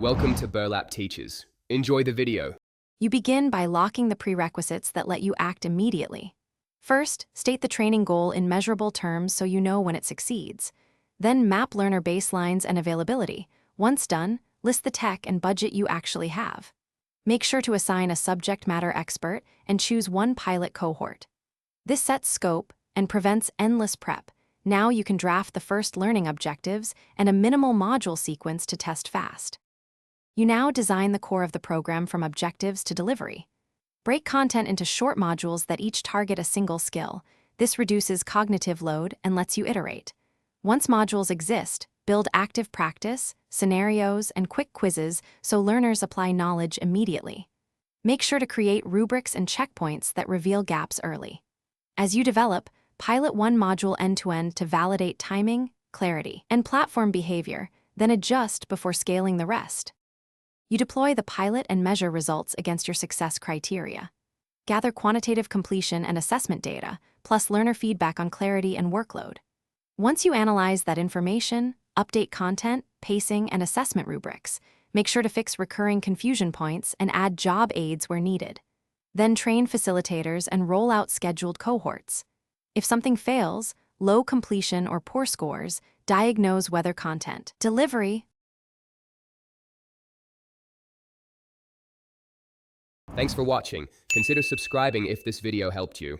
Welcome to Burlap Teachers. Enjoy the video. You begin by locking the prerequisites that let you act immediately. First, state the training goal in measurable terms so you know when it succeeds. Then map learner baselines and availability. Once done, list the tech and budget you actually have. Make sure to assign a subject matter expert and choose one pilot cohort. This sets scope and prevents endless prep. Now you can draft the first learning objectives and a minimal module sequence to test fast. You now design the core of the program from objectives to delivery. Break content into short modules that each target a single skill. This reduces cognitive load and lets you iterate. Once modules exist, build active practice, scenarios, and quick quizzes so learners apply knowledge immediately. Make sure to create rubrics and checkpoints that reveal gaps early. As you develop, pilot one module end-to-end to validate timing, clarity, and platform behavior, then adjust before scaling the rest. You deploy the pilot and measure results against your success criteria. Gather quantitative completion and assessment data, plus learner feedback on clarity and workload. Once you analyze that information, update content, pacing, and assessment rubrics. Make sure to fix recurring confusion points and add job aids where needed. Then train facilitators and roll out scheduled cohorts. If something fails, low completion or poor scores, diagnose whether content, delivery. Thanks for watching. Consider subscribing if this video helped you.